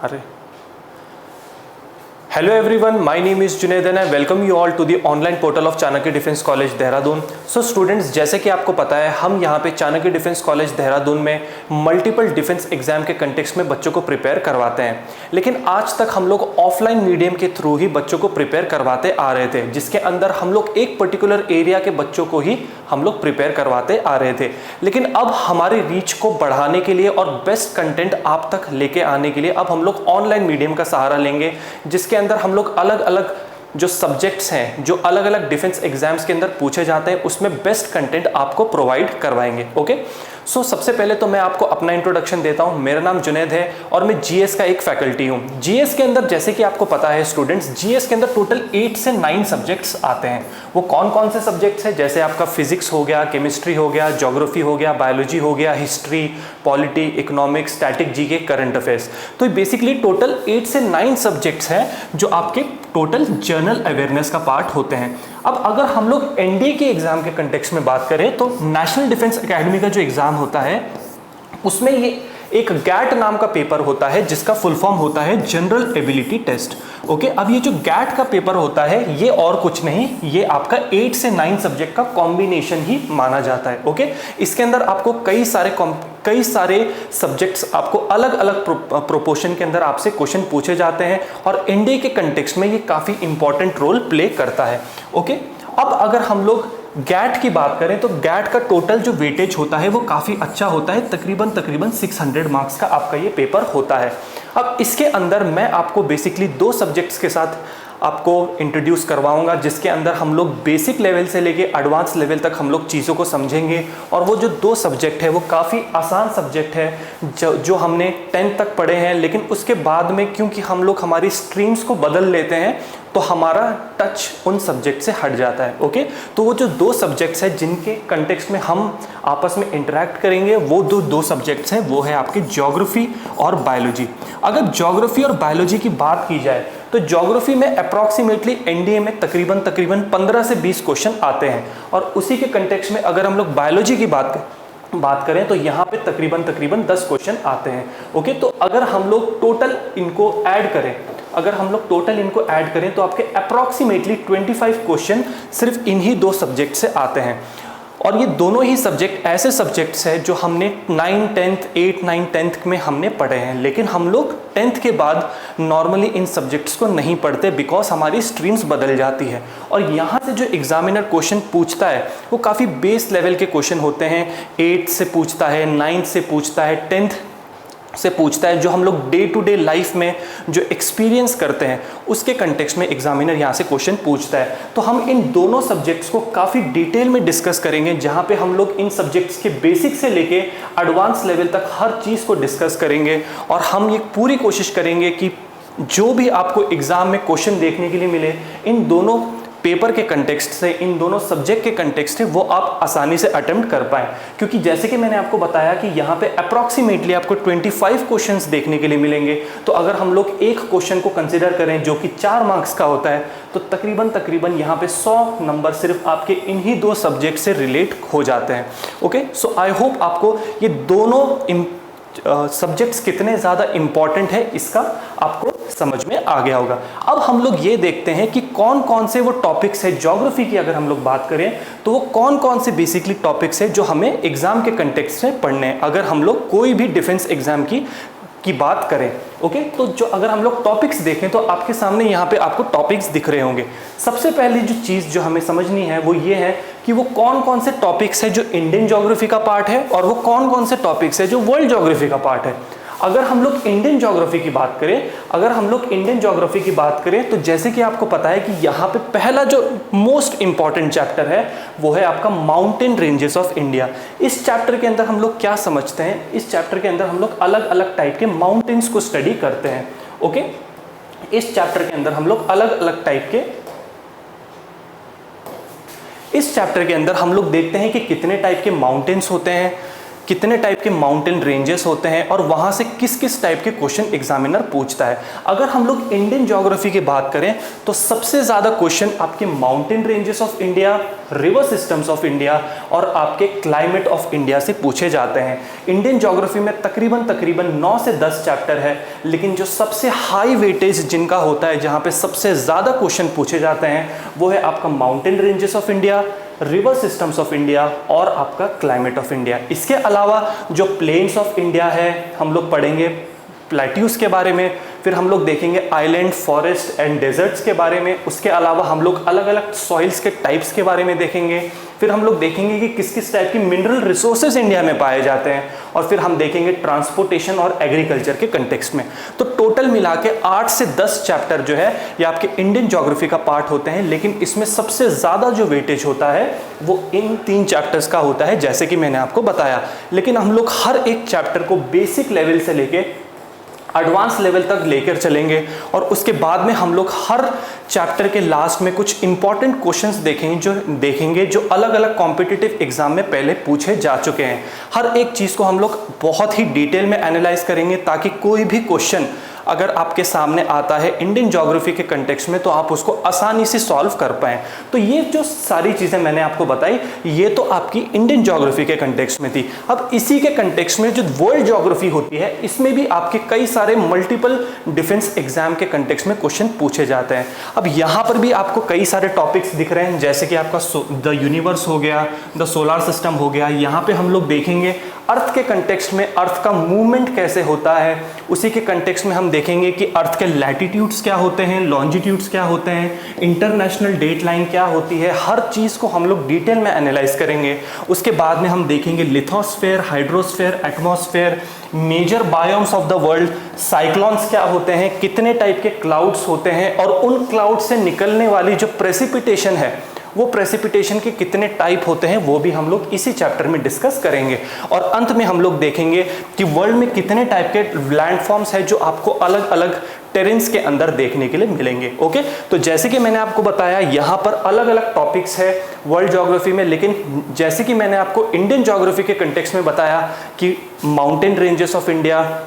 अरे hello everyone, my name is Junaid and I welcome you all to the online portal of Chanakya Defence College Dehradun. So students, जैसे कि आपको पता है हम यहाँ पे चाणक्य डिफेंस कॉलेज देहरादून में मल्टीपल डिफेंस एग्जाम के कंटेक्स्ट में बच्चों को प्रिपेयर करवाते हैं। लेकिन आज तक हम लोग ऑफलाइन मीडियम के थ्रू ही बच्चों को प्रिपेयर करवाते आ रहे थे, जिसके अंदर हम लोग एक पर्टिकुलर एरिया के बच्चों को ही हम लोग प्रिपेयर करवाते आ रहे थे। लेकिन अब हमारी रीच को बढ़ाने के लिए और बेस्ट कंटेंट आप तक लेके आने के लिए अब हम लोग ऑनलाइन मीडियम का सहारा लेंगे, जिसके अंदर हम लोग अलग अलग जो सब्जेक्ट्स हैं, जो अलग अलग डिफेंस एग्जाम्स के अंदर पूछे जाते हैं, उसमें बेस्ट कंटेंट आपको प्रोवाइड करवाएंगे। ओके, सो सबसे पहले तो मैं आपको अपना इंट्रोडक्शन देता हूं। मेरा नाम जुनैद है और मैं जीएस का एक फैकल्टी हूं। जीएस के अंदर जैसे कि आपको पता है स्टूडेंट्स, जीएस के अंदर टोटल 8 से 9 सब्जेक्ट्स आते हैं। वो कौन कौन से सब्जेक्ट्स हैं? जैसे आपका फिजिक्स हो गया, केमिस्ट्री हो गया, ज्योग्राफी हो गया, बायोलॉजी हो गया, history, polity, economics, static, GK, current affairs. तो बेसिकली टोटल 8 से 9 सब्जेक्ट्स हैं जो आपके टोटल जनरल अवेयरनेस का पार्ट होते हैं। अब अगर हम लोग एनडीए के एग्जाम के कंटेक्स्ट में बात करें तो नेशनल डिफेंस एकेडमी का जो एग्जाम होता है उसमें ये एक गैट नाम का पेपर होता है, जिसका फुल फॉर्म होता है जनरल एबिलिटी टेस्ट। ओके, अब ये जो गैट का पेपर होता है ये और कुछ नहीं, ये आपका 8 से 9 सब्जेक्ट का कॉम्बिनेशन ही माना जाता है। ओके, इसके अंदर आपको कई सारे सब्जेक्ट्स आपको अलग अलग प्रोपोर्शन के अंदर आपसे क्वेश्चन पूछे जाते हैं और एनडीए के कंटेक्स्ट में ये काफी इंपॉर्टेंट रोल प्ले करता है। ओके, अब अगर हम लोग गैट की बात करें तो गैट का टोटल जो वेटेज होता है वो काफ़ी अच्छा होता है, तकरीबन 600 मार्क्स का आपका ये पेपर होता है। अब इसके अंदर मैं आपको बेसिकली 2 सब्जेक्ट्स के साथ आपको इंट्रोड्यूस करवाऊंगा, जिसके अंदर हम लोग बेसिक लेवल से लेके एडवांस लेवल तक हम लोग चीज़ों को समझेंगे। और वो जो 2 सब्जेक्ट है वो काफ़ी आसान सब्जेक्ट है जो हमने 10th तक पढ़े हैं, लेकिन उसके बाद में क्योंकि हम लोग हमारी स्ट्रीम्स को बदल लेते हैं तो हमारा टच उन सब्जेक्ट से हट जाता है। ओके, तो वो जो 2 सब्जेक्ट्स हैं जिनके कंटेक्स्ट में हम आपस में इंटरेक्ट करेंगे, वो 2 सब्जेक्ट्स हैं, वो है आपके ज्योग्राफी और बायोलॉजी। अगर ज्योग्राफी और बायोलॉजी की बात की जाए तो ज्योग्राफी में अप्रॉक्सीमेटली एनडीए में तकरीबन 15 से 20 क्वेश्चन आते हैं, और उसी के कंटेक्स्ट में अगर हम लोग बायोलॉजी की बात करें तो यहाँ पे तकरीबन 10 क्वेश्चन आते हैं। ओके, तो अगर हम लोग टोटल इनको ऐड करें तो आपके अप्रॉक्सीमेटली 25 क्वेश्चन सिर्फ इन्हीं 2 सब्जेक्ट से आते हैं। और ये दोनों ही सब्जेक्ट ऐसे सब्जेक्ट्स हैं जो हमने 9, 10th, 8, 9, 10th में हमने पढ़े हैं, लेकिन हम लोग 10th के बाद नॉर्मली इन सब्जेक्ट्स को नहीं पढ़ते बिकॉज हमारी स्ट्रीम्स बदल जाती है। और यहाँ से जो एग्जामिनर क्वेश्चन पूछता है वो काफ़ी बेस लेवल के क्वेश्चन होते हैं। 8 से पूछता है, 9 से पूछता है, 10th से पूछता है, जो हम लोग डे टू डे लाइफ में जो एक्सपीरियंस करते हैं उसके कंटेक्स्ट में एग्जामिनर यहाँ से क्वेश्चन पूछता है। तो हम इन दोनों सब्जेक्ट्स को काफ़ी डिटेल में डिस्कस करेंगे, जहाँ पे हम लोग इन सब्जेक्ट्स के बेसिक से लेके एडवांस लेवल तक हर चीज़ को डिस्कस करेंगे। और हम ये पूरी कोशिश करेंगे कि जो भी आपको एग्ज़ाम में क्वेश्चन देखने के लिए मिले, इन दोनों पेपर के कंटेक्स्ट से, इन दोनों सब्जेक्ट के कंटेक्स्ट से वो आप आसानी से अटेम्प्ट कर पाएँ। क्योंकि जैसे कि मैंने आपको बताया कि यहाँ पे अप्रॉक्सीमेटली आपको 25 क्वेश्चंस देखने के लिए मिलेंगे। तो अगर हम लोग एक क्वेश्चन को कंसिडर करें जो कि 4 मार्क्स का होता है, तो तकरीबन यहाँ पे 100 नंबर सिर्फ आपके इन्हीं 2 सब्जेक्ट से रिलेट हो जाते हैं। ओके, सो आई होप आपको ये दोनों सब्जेक्ट्स कितने ज़्यादा इंपॉर्टेंट है इसका आपको समझ में आ गया होगा। अब हम लोग ये देखते हैं कि कौन कौन से वो टॉपिक्स है। ज्योग्राफी की अगर हम लोग बात करें तो वो कौन कौन से बेसिकली टॉपिक्स है जो हमें एग्जाम के कंटेक्स्ट में पढ़ने हैं, अगर हम लोग कोई भी डिफेंस एग्जाम की बात करें। ओके, तो जो अगर हम लोग टॉपिक्स देखें तो आपके सामने यहाँ पे आपको टॉपिक्स दिख रहे होंगे। सबसे पहली जो चीज़ जो हमें समझनी है वो ये है कि वो कौन कौन से टॉपिक्स है जो इंडियन ज्योग्राफी का पार्ट है और वो कौन कौन से टॉपिक्स है जो वर्ल्ड ज्योग्राफी का पार्ट है। अगर हम लोग इंडियन ज्योग्राफी की बात करें तो जैसे कि आपको पता है कि यहाँ पे पहला जो मोस्ट इंपॉर्टेंट चैप्टर है वो है आपका माउंटेन रेंजेस ऑफ इंडिया। इस चैप्टर के अंदर हम लोग क्या समझते हैं? इस चैप्टर के अंदर हम लोग अलग अलग टाइप के माउंटेन्स को स्टडी करते हैं। ओके, इस चैप्टर के अंदर हम लोग देखते हैं कि कितने टाइप के माउंटेन्स होते हैं, कितने टाइप के माउंटेन रेंजेस होते हैं और वहाँ से किस किस टाइप के क्वेश्चन एग्जामिनर पूछता है। अगर हम लोग इंडियन ज्योग्राफी की बात करें तो सबसे ज़्यादा क्वेश्चन आपके mountain ranges of India, river systems of India और आपके क्लाइमेट ऑफ इंडिया से पूछे जाते हैं। इंडियन ज्योग्राफी में तकरीबन 9 से 10 चैप्टर है, लेकिन जो सबसे हाई वेटेज जिनका होता है, जहाँ पे सबसे ज़्यादा क्वेश्चन पूछे जाते हैं, वो है आपका mountain ranges of India, river systems of India और आपका क्लाइमेट ऑफ इंडिया। इसके अलावा जो प्लेन्स ऑफ इंडिया है हम लोग पढ़ेंगे, प्लेट्यूज के बारे में, फिर हम लोग देखेंगे आइलैंड, फॉरेस्ट एंड डेजर्ट्स के बारे में। उसके अलावा हम लोग अलग अलग सॉइल्स के टाइप्स के बारे में देखेंगे। फिर हम लोग देखेंगे कि किस किस टाइप की मिनरल रिसोर्सेज इंडिया में पाए जाते हैं, और फिर हम देखेंगे ट्रांसपोर्टेशन और एग्रीकल्चर के कंटेक्स्ट में। तो टोटल मिला के 8 से 10 चैप्टर जो है ये आपके इंडियन ज्योग्राफी का पार्ट होते हैं, लेकिन इसमें सबसे ज़्यादा जो वेटेज होता है वो इन 3 चैप्टर्स का होता है, जैसे कि मैंने आपको बताया। लेकिन हम लोग हर एक चैप्टर को बेसिक लेवल से लेके एडवांस लेवल तक लेकर चलेंगे, और उसके बाद में हम लोग हर चैप्टर के लास्ट में कुछ इंपॉर्टेंट क्वेश्चंस देखेंगे जो अलग अलग कॉम्पिटिटिव एग्जाम में पहले पूछे जा चुके हैं। हर एक चीज़ को हम लोग बहुत ही डिटेल में एनालाइज करेंगे, ताकि कोई भी क्वेश्चन अगर आपके सामने आता है इंडियन ज्योग्राफी के कंटेक्स्ट में तो आप उसको आसानी से सॉल्व कर पाएं। तो ये जो सारी चीज़ें मैंने आपको बताई, ये तो आपकी इंडियन ज्योग्राफी के कंटेक्स्ट में थी। अब इसी के कंटेक्स्ट में जो वर्ल्ड ज्योग्राफी होती है, इसमें भी आपके कई सारे मल्टीपल डिफेंस एग्जाम के कंटेक्स्ट में क्वेश्चन पूछे जाते हैं। अब यहाँ पर भी आपको कई सारे टॉपिक्स दिख रहे हैं, जैसे कि आपका द यूनिवर्स हो गया, द सोलर सिस्टम हो गया। यहाँ पे हम लोग देखेंगे अर्थ के कंटेक्स्ट में अर्थ का मूवमेंट कैसे होता है। उसी के कंटेक्स्ट में हम देखेंगे कि अर्थ के लैटिट्यूड्स क्या होते हैं, लॉन्जिट्यूड्स क्या होते हैं, इंटरनेशनल डेट लाइन क्या होती है। हर चीज़ को हम लोग डिटेल में एनालाइज करेंगे। उसके बाद में हम देखेंगे lithosphere, hydrosphere, atmosphere, major biomes of the world, cyclones क्या होते हैं, कितने टाइप के क्लाउड्स होते हैं, और उन क्लाउड से निकलने वाली जो प्रेसिपिटेशन है, वो प्रेसिपिटेशन के कितने टाइप होते हैं, वो भी हम लोग इसी चैप्टर में डिस्कस करेंगे। और अंत में हम लोग देखेंगे कि वर्ल्ड में कितने टाइप के लैंडफॉर्म्स हैं जो आपको अलग अलग टेरेन्स के अंदर देखने के लिए मिलेंगे। ओके, तो जैसे कि मैंने आपको बताया, यहाँ पर अलग अलग टॉपिक्स है वर्ल्ड ज्योग्राफी में, लेकिन जैसे कि मैंने आपको इंडियन ज्योग्राफी के कंटेक्स्ट में बताया कि mountain ranges of India,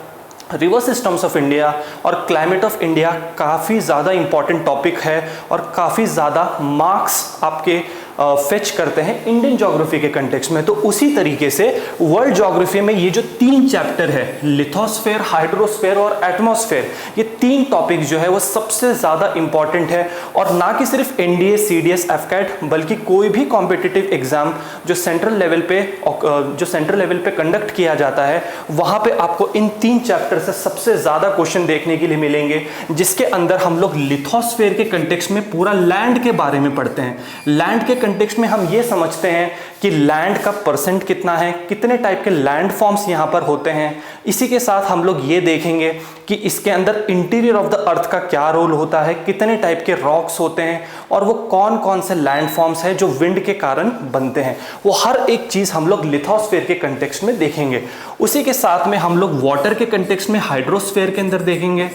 river systems of India और क्लाइमेट ऑफ इंडिया काफ़ी ज़्यादा इंपॉर्टेंट टॉपिक है और काफ़ी ज़्यादा मार्क्स आपके फेच करते हैं इंडियन ज्योग्राफी के कंटेक्स्ट में। तो उसी तरीके से वर्ल्ड ज्योग्राफी में ये जो 3 चैप्टर है, लिथोस्फेयर, हाइड्रोस्फेयर और एटमॉस्फेयर, ये 3 टॉपिक जो है वो सबसे ज़्यादा इंपॉर्टेंट है। और ना कि सिर्फ एनडीए, सीडीएस, एफकैट, बल्कि कोई भी कॉम्पिटिटिव एग्जाम जो सेंट्रल लेवल पे कंडक्ट किया जाता है, वहाँ पे आपको इन 3 चैप्टर से सबसे ज़्यादा क्वेश्चन देखने के लिए मिलेंगे, जिसके अंदर हम लोग लिथोस्फेयर के कंटेक्स्ट में पूरा लैंड के बारे में पढ़ते हैं। लैंड के कंटेक्स्ट में हम ये समझते हैं कि लैंड का परसेंट कितना है, कितने टाइप के लैंड फॉर्म्स यहाँ पर होते हैं। इसी के साथ हम लोग ये देखेंगे कि इसके अंदर इंटीरियर ऑफ द अर्थ का क्या रोल होता है, कितने टाइप के रॉक्स होते हैं, और वो कौन कौन से लैंड फॉर्म्स हैं जो विंड के कारण बनते हैं। वो हर एक चीज़ हम लोग लिथोस्फेयर के कंटेक्स्ट में देखेंगे। उसी के साथ में हम लोग वाटर के कंटेक्स्ट में हाइड्रोस्फेयर के अंदर देखेंगे,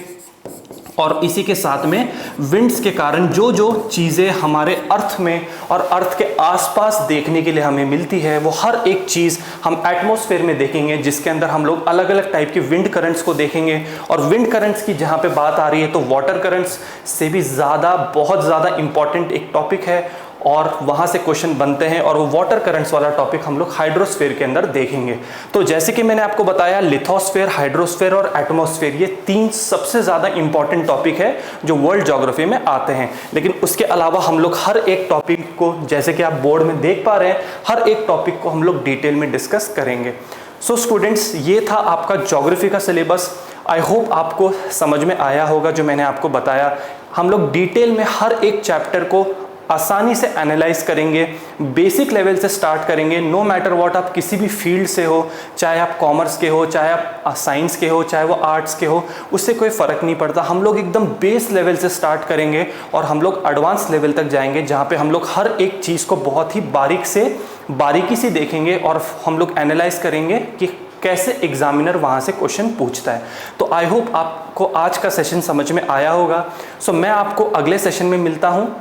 और इसी के साथ में विंड्स के कारण जो जो चीज़ें हमारे अर्थ में और अर्थ के आसपास देखने के लिए हमें मिलती है, वो हर एक चीज़ हम एटमॉस्फेयर में देखेंगे, जिसके अंदर हम लोग अलग अलग टाइप की विंड करंट्स को देखेंगे। और विंड करंट्स की जहाँ पे बात आ रही है, तो वाटर करंट्स से भी ज़्यादा, बहुत ज़्यादा इंपॉर्टेंट एक टॉपिक है, और वहाँ से क्वेश्चन बनते हैं। और वो वाटर करंट्स वाला टॉपिक हम लोग हाइड्रोस्फेयर के अंदर देखेंगे। तो जैसे कि मैंने आपको बताया, लिथोस्फेयर, हाइड्रोस्फेयर और एटमॉस्फेयर, ये 3 सबसे ज़्यादा इंपॉर्टेंट टॉपिक है जो वर्ल्ड ज्योग्राफी में आते हैं। लेकिन उसके अलावा हम लोग हर एक टॉपिक को, जैसे कि आप बोर्ड में देख पा रहे हैं, हर एक टॉपिक को हम लोग डिटेल में डिस्कस करेंगे। सो स्टूडेंट्स, ये था आपका ज्योग्राफी का सिलेबस। आई होप आपको समझ में आया होगा जो मैंने आपको बताया। हम लोग डिटेल में हर एक चैप्टर को आसानी से एनालाइज करेंगे, बेसिक लेवल से स्टार्ट करेंगे। नो मैटर व्हाट, आप किसी भी फील्ड से हो, चाहे आप कॉमर्स के हो, चाहे आप साइंस के हो, चाहे वो आर्ट्स के हो, उससे कोई फ़र्क नहीं पड़ता। हम लोग एकदम बेस लेवल से स्टार्ट करेंगे और हम लोग एडवांस लेवल तक जाएंगे, जहाँ पे हम लोग हर एक चीज़ को बहुत ही बारीकी से देखेंगे और हम लोग एनालाइज करेंगे कि कैसे एग्जामिनर वहाँ से क्वेश्चन पूछता है। तो आई होप आपको आज का सेशन समझ में आया होगा। सो मैं आपको अगले सेशन में मिलता हूँ।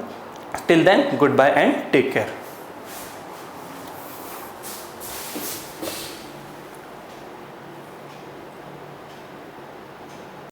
Till then, goodbye and take care.